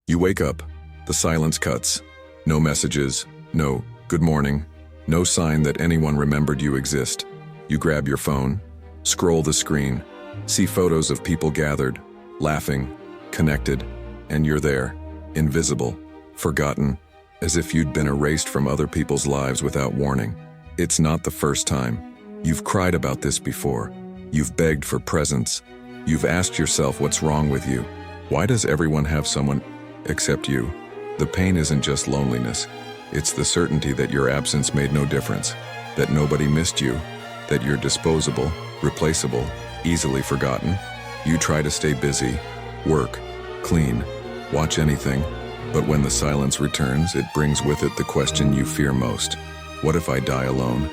You wake up, the silence cuts. No messages, no good morning, no sign that anyone remembered you exist. You grab your phone, scroll the screen, see photos of people gathered, laughing, connected, and you're there, invisible, forgotten, as if you'd been erased from other people's lives without warning. It's not the first time. You've cried about this before. You've begged for presence. You've asked yourself what's wrong with you. Why does everyone have someone except you? The pain isn't just loneliness. It's the certainty that your absence made no difference, that nobody missed you, that you're disposable, replaceable, easily forgotten. You try to stay busy, work, clean, watch anything, but when the silence returns, it brings with it the question you fear most. What if I die alone?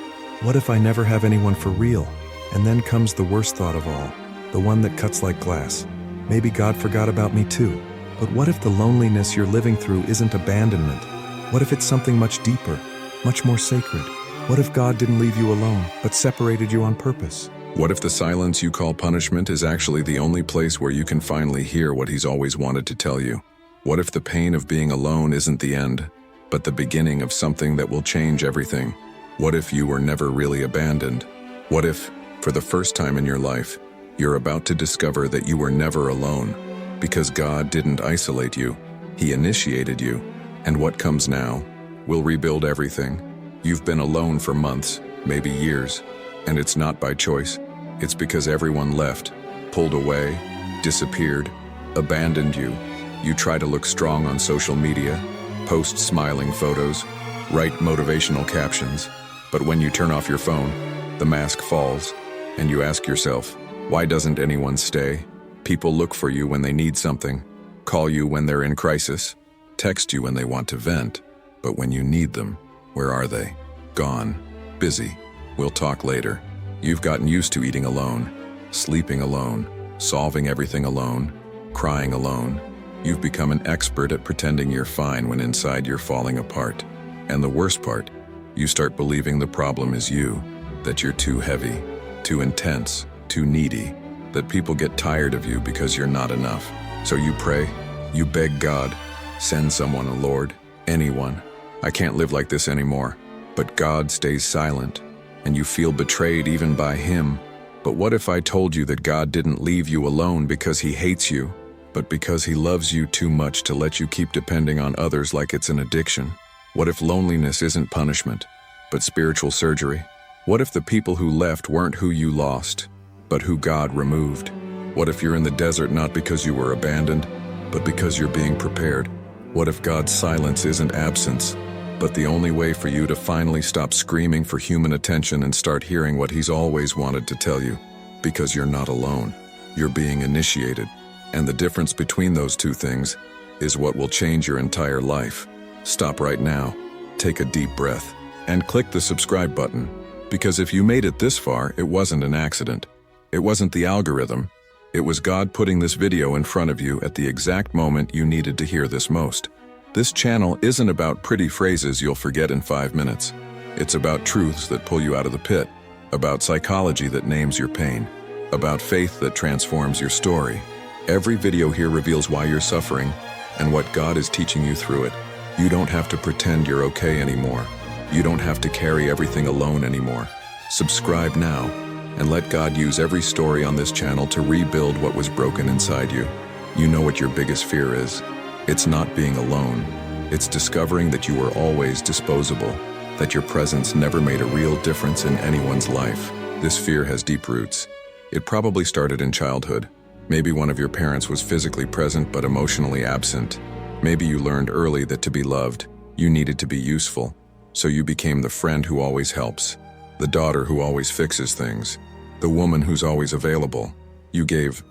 What if I never have anyone for real? And then comes the worst thought of all, the one that cuts like glass. Maybe God forgot about me too. But what if the loneliness you're living through isn't abandonment? What if it's something much deeper, much more sacred? What if God didn't leave you alone, but separated you on purpose? What if the silence you call punishment is actually the only place where you can finally hear what He's always wanted to tell you? What if the pain of being alone isn't the end, but the beginning of something that will change everything? What if you were never really abandoned? What if, for the first time in your life, you're about to discover that you were never alone? Because God didn't isolate you, He initiated you. And what comes now will rebuild everything. You've been alone for months, maybe years, and it's not by choice. It's because everyone left, pulled away, disappeared, abandoned you. You try to look strong on social media, post smiling photos, write motivational captions, but when you turn off your phone, the mask falls, and you ask yourself, why doesn't anyone stay? People look for you when they need something, call you when they're in crisis, text you when they want to vent, but when you need them, where are they? Gone, busy, we'll talk later. You've gotten used to eating alone, sleeping alone, solving everything alone, crying alone. You've become an expert at pretending you're fine when inside you're falling apart. And the worst part, you start believing the problem is you, that you're too heavy, too intense, too needy, that people get tired of you because you're not enough. So you pray, you beg God, send someone, a Lord, anyone. I can't live like this anymore. But God stays silent, and you feel betrayed even by Him. But what if I told you that God didn't leave you alone because He hates you, but because He loves you too much to let you keep depending on others like it's an addiction? What if loneliness isn't punishment, but spiritual surgery? What if the people who left weren't who you lost, but who God removed? What if you're in the desert not because you were abandoned, but because you're being prepared? What if God's silence isn't absence, but the only way for you to finally stop screaming for human attention and start hearing what He's always wanted to tell you? Because you're not alone. You're being initiated. And the difference between those two things is what will change your entire life. Stop right now, take a deep breath, and click the subscribe button. Because if you made it this far, it wasn't an accident. It wasn't the algorithm. It was God putting this video in front of you at the exact moment you needed to hear this most. This channel isn't about pretty phrases you'll forget in 5 minutes. It's about truths that pull you out of the pit, about psychology that names your pain, about faith that transforms your story. Every video here reveals why you're suffering and what God is teaching you through it. You don't have to pretend you're okay anymore. You don't have to carry everything alone anymore. Subscribe now and let God use every story on this channel to rebuild what was broken inside you. You know what your biggest fear is. It's not being alone. It's discovering that you were always disposable, that your presence never made a real difference in anyone's life. This fear has deep roots. It probably started in childhood. Maybe one of your parents was physically present but emotionally absent. Maybe you learned early that to be loved, you needed to be useful. So you became the friend who always helps, the daughter who always fixes things, the woman who's always available. You gave,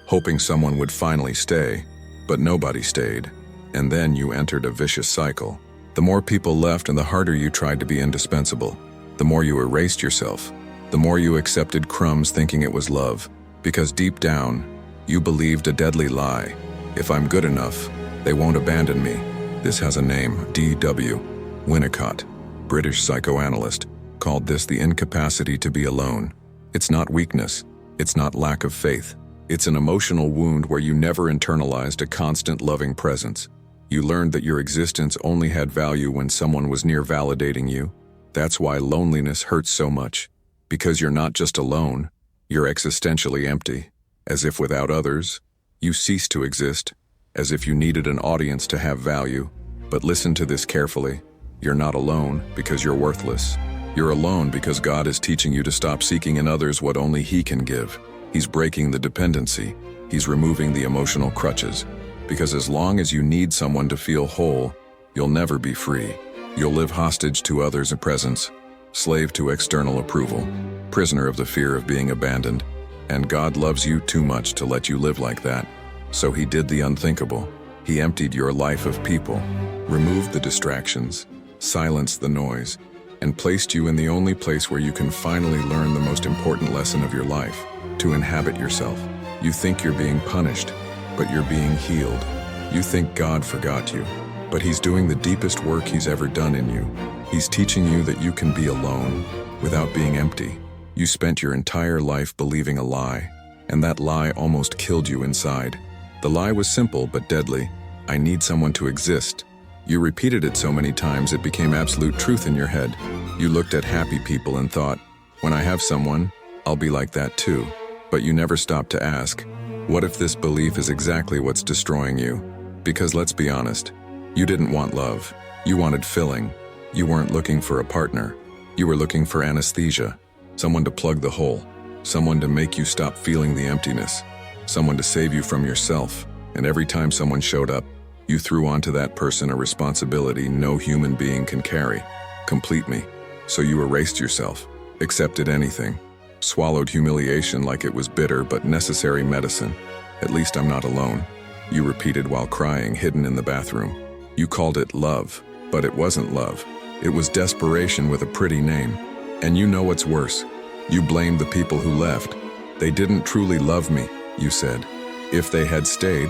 hoping someone would finally stay, but nobody stayed. And then you entered a vicious cycle. The more people left and the harder you tried to be indispensable, the more you erased yourself, the more you accepted crumbs thinking it was love. Because deep down, you believed a deadly lie. If I'm good enough, they won't abandon me. This has a name, D.W. Winnicott, British psychoanalyst, called this the incapacity to be alone. It's not weakness. It's not lack of faith. It's an emotional wound where you never internalized a constant loving presence. You learned that your existence only had value when someone was near validating you. That's why loneliness hurts so much. Because you're not just alone, you're existentially empty. As if without others, you cease to exist. As if you needed an audience to have value. But listen to this carefully. You're not alone because you're worthless. You're alone because God is teaching you to stop seeking in others what only He can give. He's breaking the dependency. He's removing the emotional crutches. Because as long as you need someone to feel whole, you'll never be free. You'll live hostage to others' presence, slave to external approval, prisoner of the fear of being abandoned. And God loves you too much to let you live like that. So He did the unthinkable. He emptied your life of people, removed the distractions, silenced the noise, and placed you in the only place where you can finally learn the most important lesson of your life, to inhabit yourself. You think you're being punished, but you're being healed. You think God forgot you, but He's doing the deepest work He's ever done in you. He's teaching you that you can be alone without being empty. You spent your entire life believing a lie, and that lie almost killed you inside. The lie was simple but deadly. I need someone to exist. You repeated it so many times it became absolute truth in your head. You looked at happy people and thought, when I have someone, I'll be like that too. But you never stopped to ask, what if this belief is exactly what's destroying you? Because let's be honest, you didn't want love. You wanted filling. You weren't looking for a partner. You were looking for anesthesia. Someone to plug the hole. Someone to make you stop feeling the emptiness. Someone to save you from yourself. And every time someone showed up, you threw onto that person a responsibility no human being can carry. Complete me. So you erased yourself, accepted anything, swallowed humiliation like it was bitter but necessary medicine. At least I'm not alone. You repeated while crying, hidden in the bathroom. You called it love, but it wasn't love. It was desperation with a pretty name. And you know what's worse? You blamed the people who left. They didn't truly love me, you said. If they had stayed,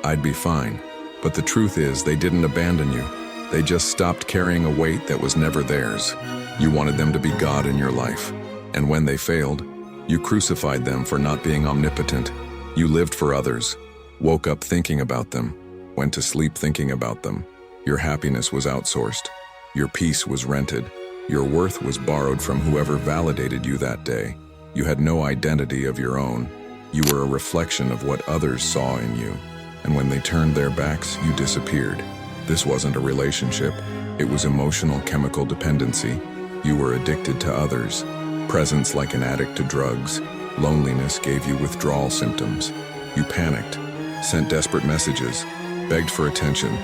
I'd be fine. But the truth is, they didn't abandon you. They just stopped carrying a weight that was never theirs. You wanted them to be God in your life. And when they failed, you crucified them for not being omnipotent. You lived for others, woke up thinking about them, went to sleep thinking about them. Your happiness was outsourced. Your peace was rented. Your worth was borrowed from whoever validated you that day. You had no identity of your own. You were a reflection of what others saw in you. And when they turned their backs, you disappeared. This wasn't a relationship. It was emotional chemical dependency. You were addicted to others. Presence like an addict to drugs. Loneliness gave you withdrawal symptoms. You panicked, sent desperate messages, begged for attention,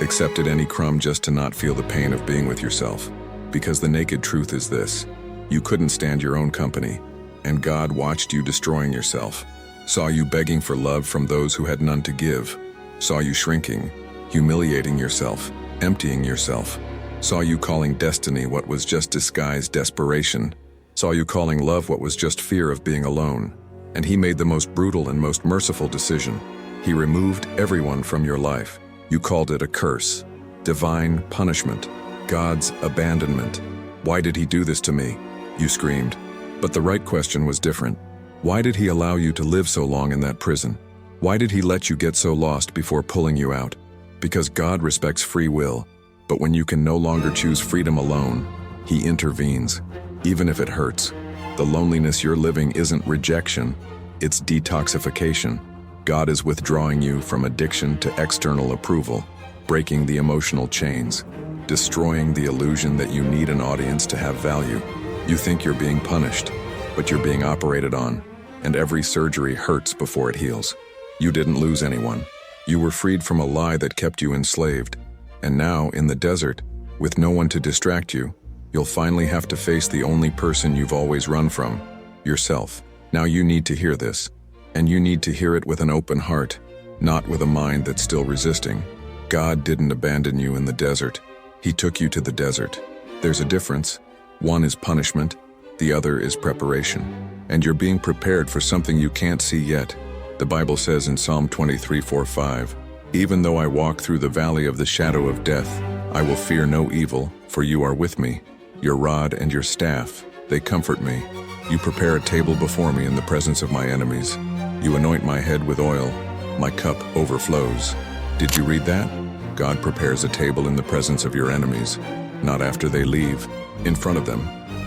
accepted any crumb just to not feel the pain of being with yourself. Because the naked truth is this: you couldn't stand your own company, and God watched you destroying yourself. Saw you begging for love from those who had none to give. Saw you shrinking, humiliating yourself, emptying yourself. Saw you calling destiny what was just disguised desperation. Saw you calling love what was just fear of being alone. And He made the most brutal and most merciful decision. He removed everyone from your life. You called it a curse, divine punishment, God's abandonment. Why did He do this to me? You screamed. But the right question was different. Why did He allow you to live so long in that prison? Why did He let you get so lost before pulling you out? Because God respects free will, but when you can no longer choose freedom alone, He intervenes, even if it hurts. The loneliness you're living isn't rejection, it's detoxification. God is withdrawing you from addiction to external approval, breaking the emotional chains, destroying the illusion that you need an audience to have value. You think you're being punished, but you're being operated on, and every surgery hurts before it heals. You didn't lose anyone. You were freed from a lie that kept you enslaved. And now, in the desert, with no one to distract you, you'll finally have to face the only person you've always run from, yourself. Now you need to hear this, and you need to hear it with an open heart, not with a mind that's still resisting. God didn't abandon you in the desert. He took you to the desert. There's a difference. One is punishment, the other is preparation. And you're being prepared for something you can't see yet. The Bible says in Psalm 23:4-5, "Even though I walk through the valley of the shadow of death, I will fear no evil, for you are with me. Your rod and your staff, they comfort me. You prepare a table before me in the presence of my enemies. You anoint my head with oil. My cup overflows. Did you read that? God prepares a table in the presence of your enemies, not after they leave, in front of them.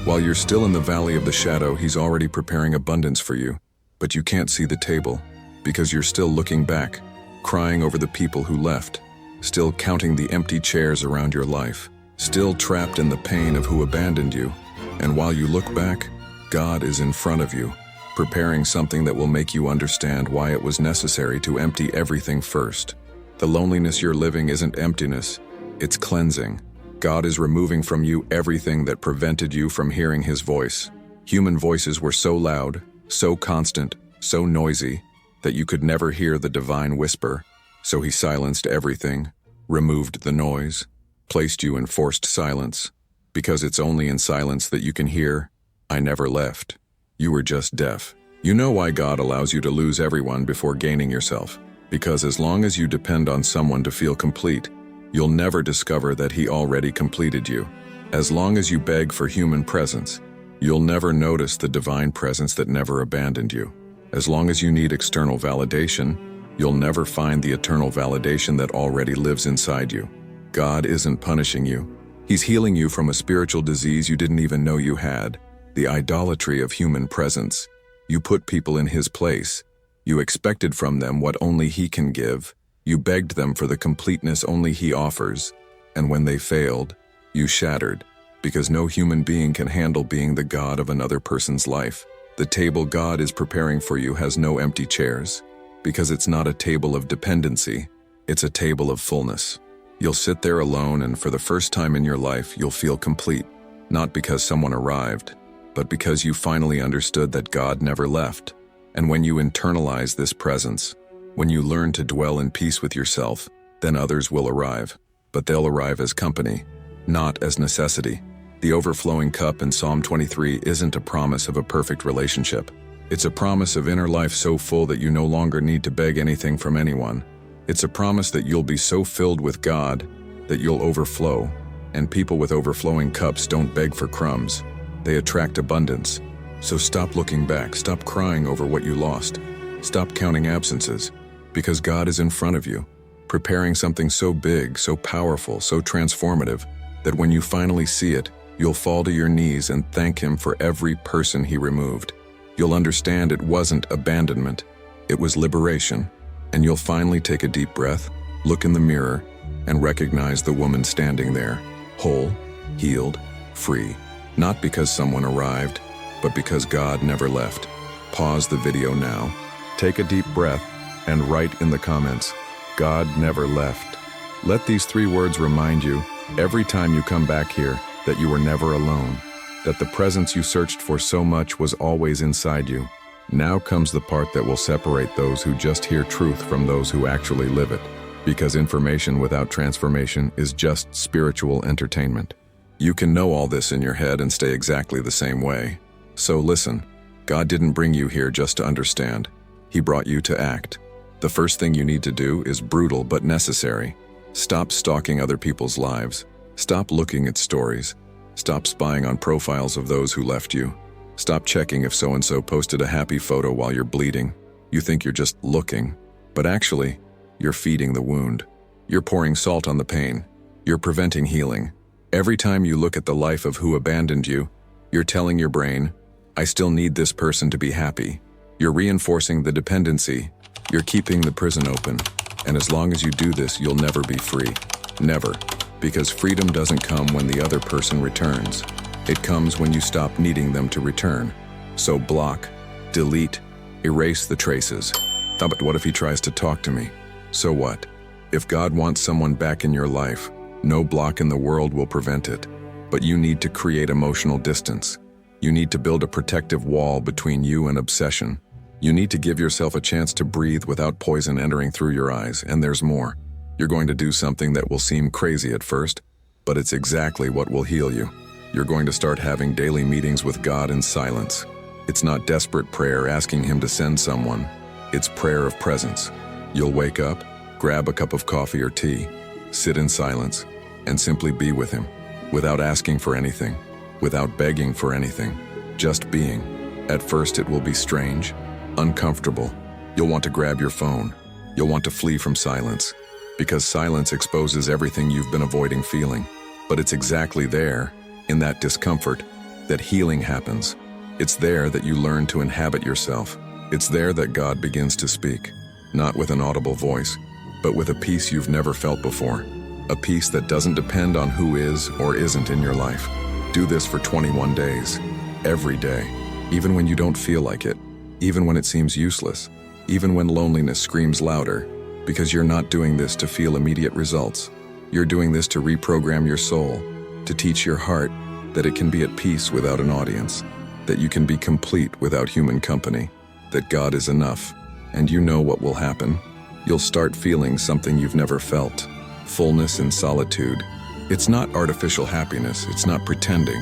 While you're still in the valley of the shadow, He's already preparing abundance for you. But you can't see the table, because you're still looking back, crying over the people who left, still counting the empty chairs around your life, still trapped in the pain of who abandoned you. And while you look back, God is in front of you, preparing something that will make you understand why it was necessary to empty everything first. The loneliness you're living isn't emptiness, it's cleansing. God is removing from you everything that prevented you from hearing His voice. Human voices were so loud, so constant, so noisy, that you could never hear the divine whisper. So He silenced everything, removed the noise, placed you in forced silence. Because it's only in silence that you can hear, I never left. You were just deaf. You know why God allows you to lose everyone before gaining yourself. Because as long as you depend on someone to feel complete, you'll never discover that He already completed you. As long as you beg for human presence, you'll never notice the divine presence that never abandoned you. As long as you need external validation, you'll never find the eternal validation that already lives inside you. God isn't punishing you. He's healing you from a spiritual disease you didn't even know you had, the idolatry of human presence. You put people in His place. You expected from them what only He can give. You begged them for the completeness only He offers. And when they failed, you shattered, because no human being can handle being the God of another person's life. The table God is preparing for you has no empty chairs, because it's not a table of dependency, it's a table of fullness. You'll sit there alone, and for the first time in your life, you'll feel complete, not because someone arrived, but because you finally understood that God never left. And when you internalize this presence, when you learn to dwell in peace with yourself, then others will arrive, but they'll arrive as company, not as necessity. The overflowing cup in Psalm 23 isn't a promise of a perfect relationship. It's a promise of inner life so full that you no longer need to beg anything from anyone. It's a promise that you'll be so filled with God that you'll overflow, and people with overflowing cups don't beg for crumbs. They attract abundance. So stop looking back, stop crying over what you lost, stop counting absences, because God is in front of you, preparing something so big, so powerful, so transformative, that when you finally see it, you'll fall to your knees and thank Him for every person He removed. You'll understand it wasn't abandonment, it was liberation, and you'll finally take a deep breath, look in the mirror, and recognize the woman standing there, whole, healed, free, not because someone arrived, but because God never left. Pause the video now, take a deep breath, and write in the comments, God never left. Let these 3 words remind you, every time you come back here, that you were never alone, that the presence you searched for so much was always inside you. Now comes the part that will separate those who just hear truth from those who actually live it, because information without transformation is just spiritual entertainment. You can know all this in your head and stay exactly the same way. So listen, God didn't bring you here just to understand. He brought you to act. The first thing you need to do is brutal but necessary. Stop stalking other people's lives. Stop looking at stories. Stop spying on profiles of those who left you. Stop checking if so-and-so posted a happy photo while you're bleeding. You think you're just looking, but actually, you're feeding the wound. You're pouring salt on the pain. You're preventing healing. Every time you look at the life of who abandoned you, you're telling your brain, I still need this person to be happy. You're reinforcing the dependency. You're keeping the prison open. And as long as you do this, you'll never be free. Never. Because freedom doesn't come when the other person returns. It comes when you stop needing them to return. So block, delete, erase the traces. But what if he tries to talk to me? So what? If God wants someone back in your life, no block in the world will prevent it. But you need to create emotional distance. You need to build a protective wall between you and obsession. You need to give yourself a chance to breathe without poison entering through your eyes, and there's more. You're going to do something that will seem crazy at first, but it's exactly what will heal you. You're going to start having daily meetings with God in silence. It's not desperate prayer asking Him to send someone. It's prayer of presence. You'll wake up, grab a cup of coffee or tea, sit in silence, and simply be with Him, without asking for anything, without begging for anything, just being. At first it will be strange, uncomfortable, You'll want to grab your phone. You'll want to flee from silence, because silence exposes everything you've been avoiding feeling. But it's exactly there, in that discomfort, that healing happens. It's there that you learn to inhabit yourself. It's there that God begins to speak, not with an audible voice, but with a peace you've never felt before. A peace that doesn't depend on who is or isn't in your life. Do this for 21 days, every day, even when you don't feel like it, even when it seems useless, even when loneliness screams louder, because you're not doing this to feel immediate results. You're doing this to reprogram your soul, to teach your heart that it can be at peace without an audience, that you can be complete without human company, that God is enough. And you know what will happen. You'll start feeling something you've never felt, fullness in solitude. It's not artificial happiness, it's not pretending.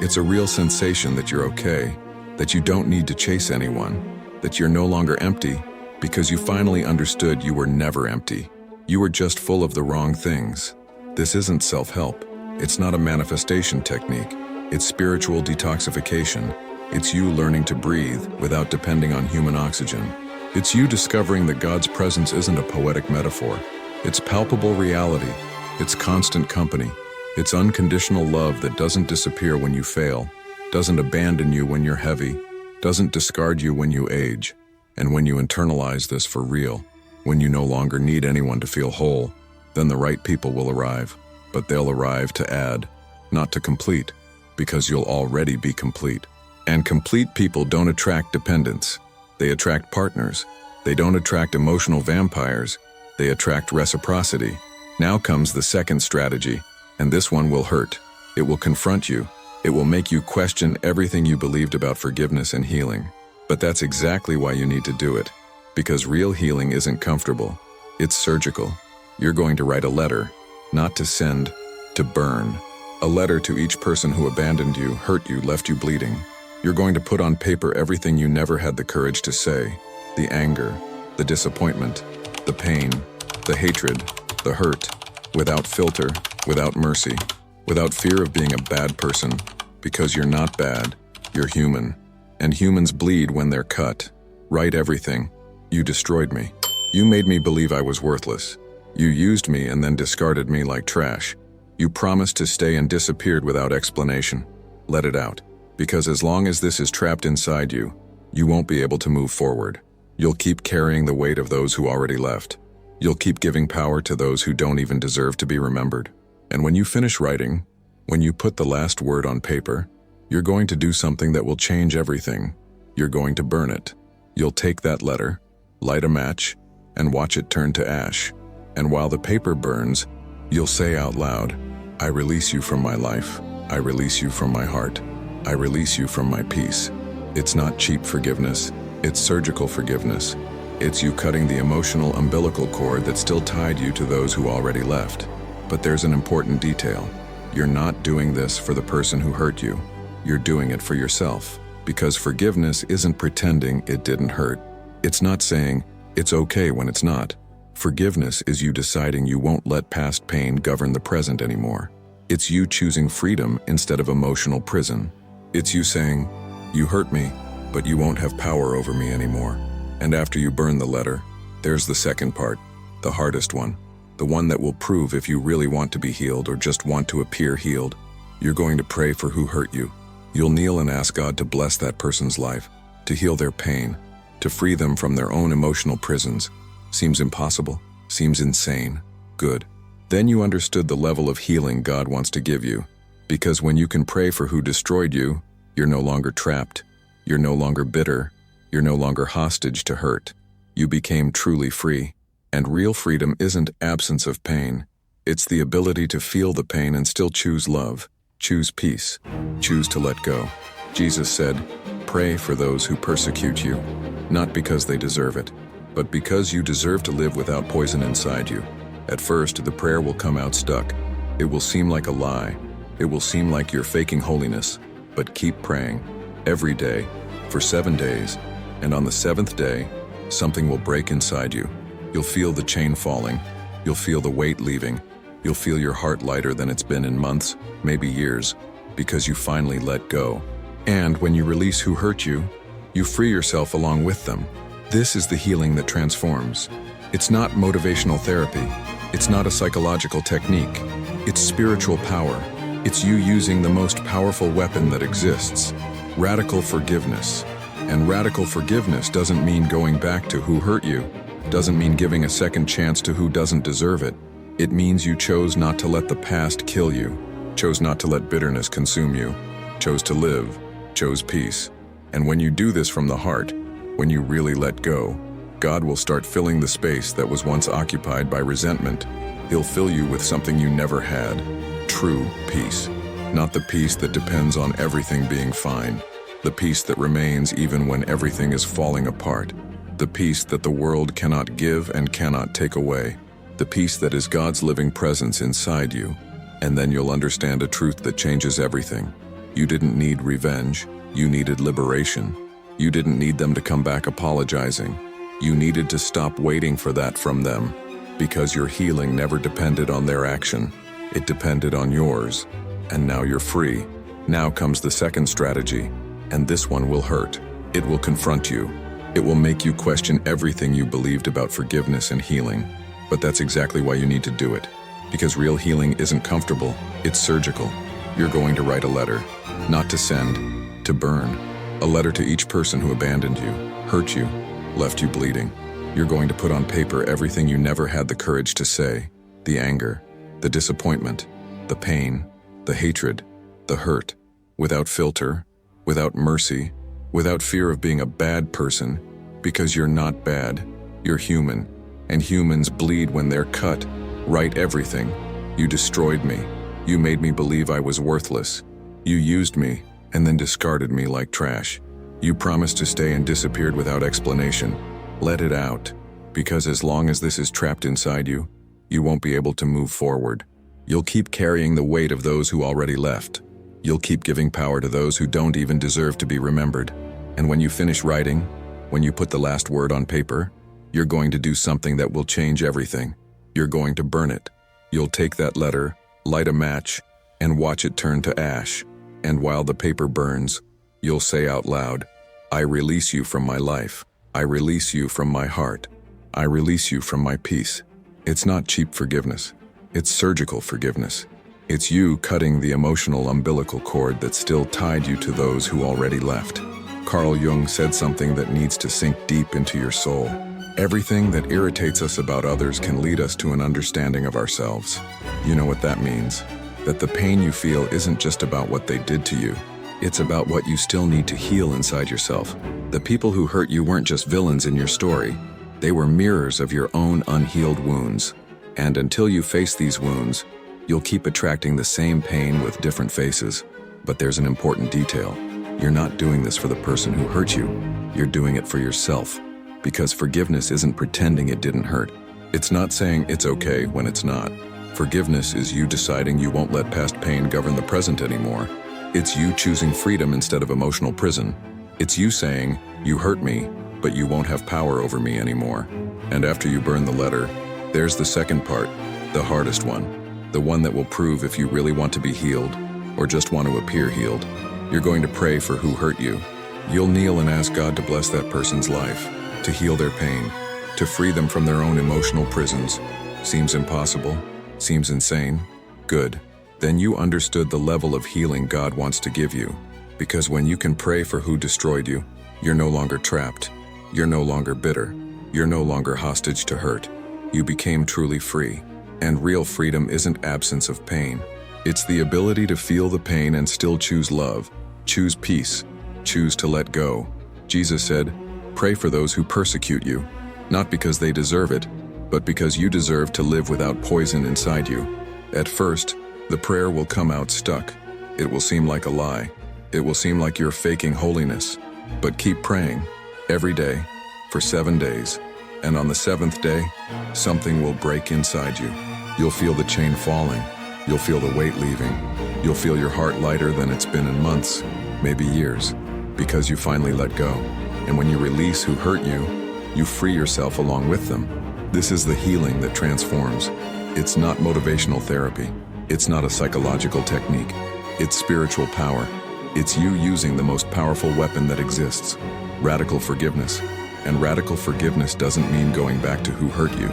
It's a real sensation that you're okay, that you don't need to chase anyone, that you're no longer empty, because you finally understood you were never empty. You were just full of the wrong things. This isn't self-help. It's not a manifestation technique. It's spiritual detoxification. It's you learning to breathe without depending on human oxygen. It's you discovering that God's presence isn't a poetic metaphor. It's palpable reality. It's constant company. It's unconditional love that doesn't disappear when you fail, doesn't abandon you when you're heavy, doesn't discard you when you age. And when you internalize this for real, when you no longer need anyone to feel whole, then the right people will arrive. But they'll arrive to add, not to complete, because you'll already be complete. And complete people don't attract dependents. They attract partners. They don't attract emotional vampires. They attract reciprocity. Now comes the second strategy, and this one will hurt. It will confront you. It will make you question everything you believed about forgiveness and healing. But that's exactly why you need to do it. Because real healing isn't comfortable. It's surgical. You're going to write a letter, not to send, to burn. A letter to each person who abandoned you, hurt you, left you bleeding. You're going to put on paper everything you never had the courage to say. The anger, the disappointment, the pain, the hatred, the hurt, without filter, without mercy, without fear of being a bad person, because you're not bad, you're human. And humans bleed when they're cut. Write everything. You destroyed me. You made me believe I was worthless. You used me and then discarded me like trash. You promised to stay and disappeared without explanation. Let it out. Because as long as this is trapped inside you, you won't be able to move forward. You'll keep carrying the weight of those who already left. You'll keep giving power to those who don't even deserve to be remembered. And when you finish writing, when you put the last word on paper, you're going to do something that will change everything. You're going to burn it. You'll take that letter, light a match, and watch it turn to ash. And while the paper burns, you'll say out loud, I release you from my life. I release you from my heart. I release you from my peace. It's not cheap forgiveness. It's surgical forgiveness. It's you cutting the emotional umbilical cord that still tied you to those who already left. But there's an important detail. You're not doing this for the person who hurt you. You're doing it for yourself. Because forgiveness isn't pretending it didn't hurt. It's not saying, it's okay when it's not. Forgiveness is you deciding you won't let past pain govern the present anymore. It's you choosing freedom instead of emotional prison. It's you saying, you hurt me, but you won't have power over me anymore. And after you burn the letter, there's the second part, the hardest one. The one that will prove if you really want to be healed or just want to appear healed. You're going to pray for who hurt you. You'll kneel and ask God to bless that person's life, to heal their pain, to free them from their own emotional prisons. Seems impossible, seems insane. Good. Then you understood the level of healing God wants to give you. Because when you can pray for who destroyed you, you're no longer trapped. You're no longer bitter. You're no longer hostage to hurt. You became truly free. And real freedom isn't absence of pain. It's the ability to feel the pain and still choose love. Choose peace. Choose to let go. Jesus said, pray for those who persecute you, not because they deserve it, but because you deserve to live without poison inside you. At first, the prayer will come out stuck. It will seem like a lie. It will seem like you're faking holiness, but keep praying every day for 7 days, and on the 7th day, something will break inside you. You'll feel the chain falling. You'll feel the weight leaving. You'll feel your heart lighter than it's been in months, maybe years, because you finally let go. And when you release who hurt you, you free yourself along with them. This is the healing that transforms. It's not motivational therapy. It's not a psychological technique. It's spiritual power. It's you using the most powerful weapon that exists, radical forgiveness. And radical forgiveness doesn't mean going back to who hurt you, doesn't mean giving a second chance to who doesn't deserve it. It means you chose not to let the past kill you, chose not to let bitterness consume you, chose to live, chose peace. And when you do this from the heart, when you really let go, God will start filling the space that was once occupied by resentment. He'll fill you with something you never had, true peace. Not the peace that depends on everything being fine, the peace that remains even when everything is falling apart, the peace that the world cannot give and cannot take away, the peace that is God's living presence inside you. And then you'll understand a truth that changes everything. You didn't need revenge, you needed liberation. You didn't need them to come back apologizing. You needed to stop waiting for that from them, because your healing never depended on their action. It depended on yours. And now you're free. Now comes the second strategy, and this one will hurt. It will confront you. It will make you question everything you believed about forgiveness and healing. But that's exactly why you need to do it. Because real healing isn't comfortable, it's surgical. You're going to write a letter, not to send, to burn. A letter to each person who abandoned you, hurt you, left you bleeding. You're going to put on paper everything you never had the courage to say. The anger, the disappointment, the pain, the hatred, the hurt. Without filter, without mercy, without fear of being a bad person. Because you're not bad, you're human. And humans bleed when they're cut. Write everything. You destroyed me. You made me believe I was worthless. You used me, and then discarded me like trash. You promised to stay and disappeared without explanation. Let it out, because as long as this is trapped inside you, you won't be able to move forward. You'll keep carrying the weight of those who already left. You'll keep giving power to those who don't even deserve to be remembered. And when you finish writing, when you put the last word on paper, you're going to do something that will change everything. You're going to burn it. You'll take that letter, light a match, and watch it turn to ash. And while the paper burns, you'll say out loud, I release you from my life. I release you from my heart. I release you from my peace. It's not cheap forgiveness. It's surgical forgiveness. It's you cutting the emotional umbilical cord that still tied you to those who already left. Carl Jung said something that needs to sink deep into your soul. Everything that irritates us about others can lead us to an understanding of ourselves. You know what that means? That the pain you feel isn't just about what they did to you. It's about what you still need to heal inside yourself. The people who hurt you weren't just villains in your story. They were mirrors of your own unhealed wounds. And until you face these wounds, you'll keep attracting the same pain with different faces. But there's an important detail. You're not doing this for the person who hurt you. You're doing it for yourself. Because forgiveness isn't pretending it didn't hurt. It's not saying it's okay when it's not. Forgiveness is you deciding you won't let past pain govern the present anymore. It's you choosing freedom instead of emotional prison. It's you saying, you hurt me, but you won't have power over me anymore. And after you burn the letter, there's the second part, the hardest one. The one that will prove if you really want to be healed, or just want to appear healed. You're going to pray for who hurt you. You'll kneel and ask God to bless that person's life, to heal their pain, to free them from their own emotional prisons. Seems impossible? Seems insane? Good. Then you understood the level of healing God wants to give you. Because when you can pray for who destroyed you, you're no longer trapped. You're no longer bitter. You're no longer hostage to hurt. You became truly free. And real freedom isn't absence of pain. It's the ability to feel the pain and still choose love, choose peace, choose to let go. Jesus said, pray for those who persecute you, not because they deserve it, but because you deserve to live without poison inside you. At first, the prayer will come out stuck. It will seem like a lie. It will seem like you're faking holiness. But keep praying, every day, for 7 days. And on the 7th day, something will break inside you. You'll feel the chain falling. You'll feel the weight leaving. You'll feel your heart lighter than it's been in months, maybe years, because you finally let go. And when you release who hurt you, you free yourself along with them. This is the healing that transforms. It's not motivational therapy. It's not a psychological technique. It's spiritual power. It's you using the most powerful weapon that exists, radical forgiveness. And radical forgiveness doesn't mean going back to who hurt you,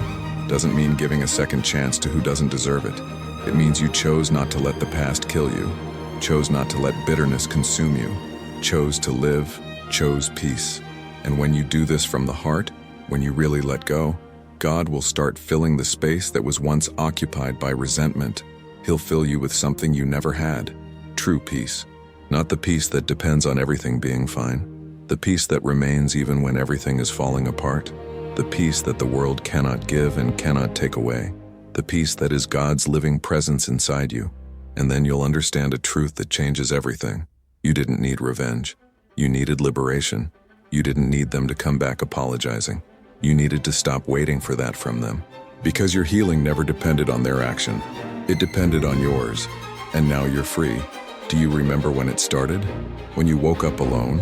doesn't mean giving a second chance to who doesn't deserve it. It means you chose not to let the past kill you, chose not to let bitterness consume you, chose to live, chose peace. And when you do this from the heart, when you really let go, God will start filling the space that was once occupied by resentment. He'll fill you with something you never had, true peace. Not the peace that depends on everything being fine, the peace that remains even when everything is falling apart, the peace that the world cannot give and cannot take away, the peace that is God's living presence inside you. And then you'll understand a truth that changes everything. You didn't need revenge. You needed liberation. You didn't need them to come back apologizing. You needed to stop waiting for that from them. Because your healing never depended on their action. It depended on yours. And now you're free. Do you remember when it started? When you woke up alone,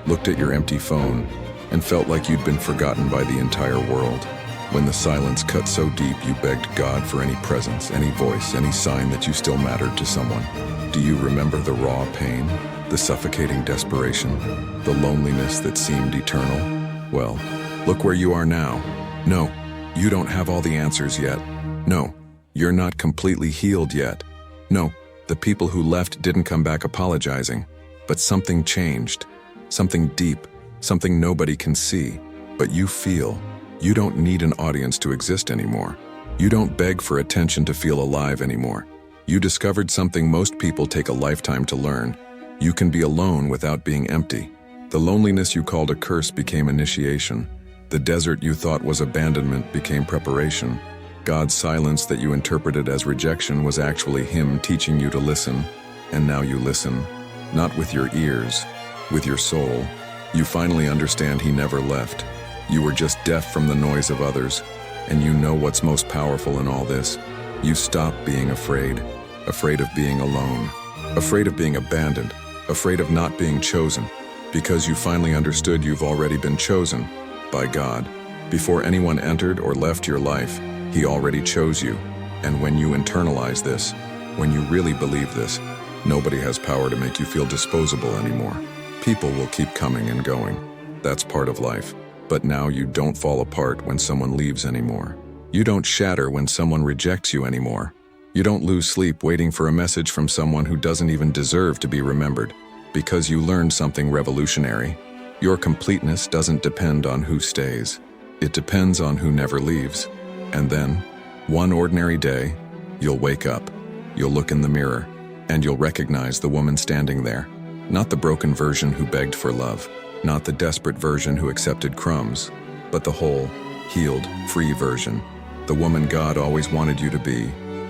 looked at your empty phone, and felt like you'd been forgotten by the entire world. When the silence cut so deep you begged God for any presence, any voice, any sign that you still mattered to someone. Do you remember the raw pain, the suffocating desperation, the loneliness that seemed eternal? Well, look where you are now. No, you don't have all the answers yet. No, you're not completely healed yet. No, the people who left didn't come back apologizing, but something changed, something deep, something nobody can see, but you feel. You don't need an audience to exist anymore. You don't beg for attention to feel alive anymore. You discovered something most people take a lifetime to learn. You can be alone without being empty. The loneliness you called a curse became initiation. The desert you thought was abandonment became preparation. God's silence that you interpreted as rejection was actually Him teaching you to listen. And now you listen, not with your ears, with your soul. You finally understand He never left. You were just deaf from the noise of others, and you know what's most powerful in all this. You stop being afraid, afraid of being alone, afraid of being abandoned, afraid of not being chosen, because you finally understood you've already been chosen by God. Before anyone entered or left your life, He already chose you. And when you internalize this, when you really believe this, nobody has power to make you feel disposable anymore. People will keep coming and going. That's part of life. But now you don't fall apart when someone leaves anymore. You don't shatter when someone rejects you anymore. You don't lose sleep waiting for a message from someone who doesn't even deserve to be remembered, because you learned something revolutionary. Your completeness doesn't depend on who stays. It depends on who never leaves. And then, one ordinary day, you'll wake up, you'll look in the mirror, and you'll recognize the woman standing there. Not the broken version who begged for love, not the desperate version who accepted crumbs, but the whole, healed, free version. The woman God always wanted you to be,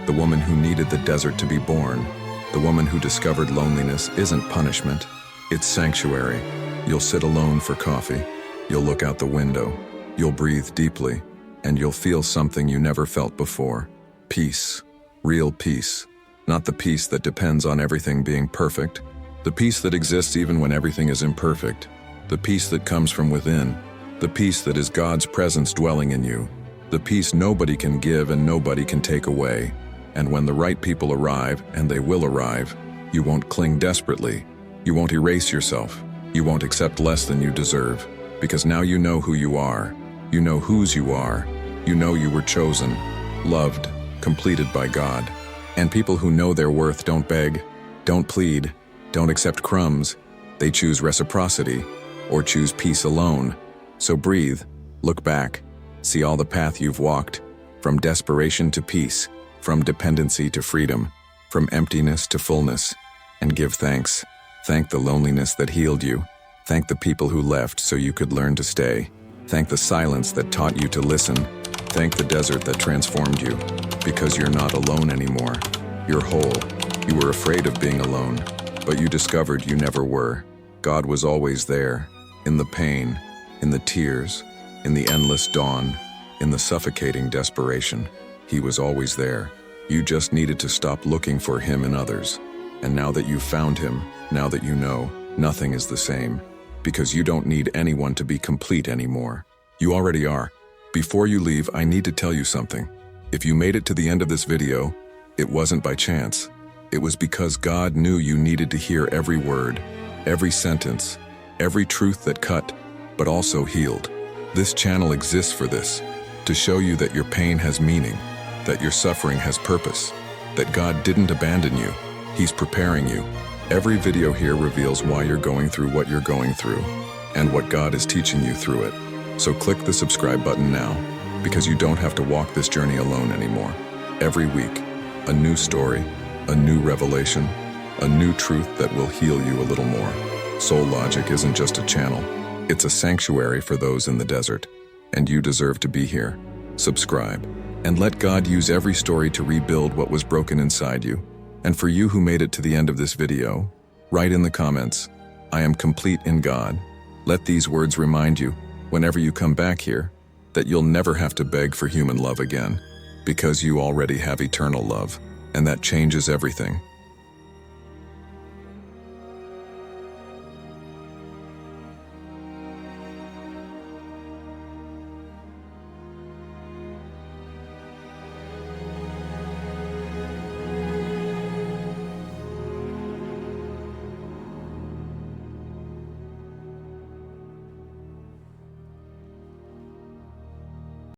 the woman who needed the desert to be born, the woman who discovered loneliness isn't punishment, it's sanctuary. You'll sit alone for coffee, you'll look out the window, you'll breathe deeply, and you'll feel something you never felt before. Peace, real peace, not the peace that depends on everything being perfect, the peace that exists even when everything is imperfect. The peace that comes from within, the peace that is God's presence dwelling in you, the peace nobody can give and nobody can take away. And when the right people arrive, and they will arrive, you won't cling desperately. You won't erase yourself. You won't accept less than you deserve, because now you know who you are. You know whose you are. You know you were chosen, loved, completed by God. And people who know their worth don't beg, don't plead, don't accept crumbs. They choose reciprocity, or choose peace alone. So breathe, look back, see all the path you've walked, from desperation to peace, from dependency to freedom, from emptiness to fullness, and give thanks. Thank the loneliness that healed you. Thank the people who left so you could learn to stay. Thank the silence that taught you to listen. Thank the desert that transformed you, because you're not alone anymore. You're whole. You were afraid of being alone, but you discovered you never were. God was always there. In the pain, in the tears, in the endless dawn, in the suffocating desperation, He was always there. You just needed to stop looking for Him in others. And now that you've found Him, now that you know, nothing is the same. Because you don't need anyone to be complete anymore. You already are. Before you leave, I need to tell you something. If you made it to the end of this video, it wasn't by chance. It was because God knew you needed to hear every word, every sentence, every truth that cut, but also healed. This channel exists for this, to show you that your pain has meaning, that your suffering has purpose, that God didn't abandon you, He's preparing you. Every video here reveals why you're going through what you're going through, and what God is teaching you through it. So click the subscribe button now, because you don't have to walk this journey alone anymore. Every week, a new story, a new revelation, a new truth that will heal you a little more. Soul Logic isn't just a channel, it's a sanctuary for those in the desert, and you deserve to be here. Subscribe, and let God use every story to rebuild what was broken inside you. And for you who made it to the end of this video, write in the comments, "I am complete in God." Let these words remind you, whenever you come back here, that you'll never have to beg for human love again, because you already have eternal love, and that changes everything.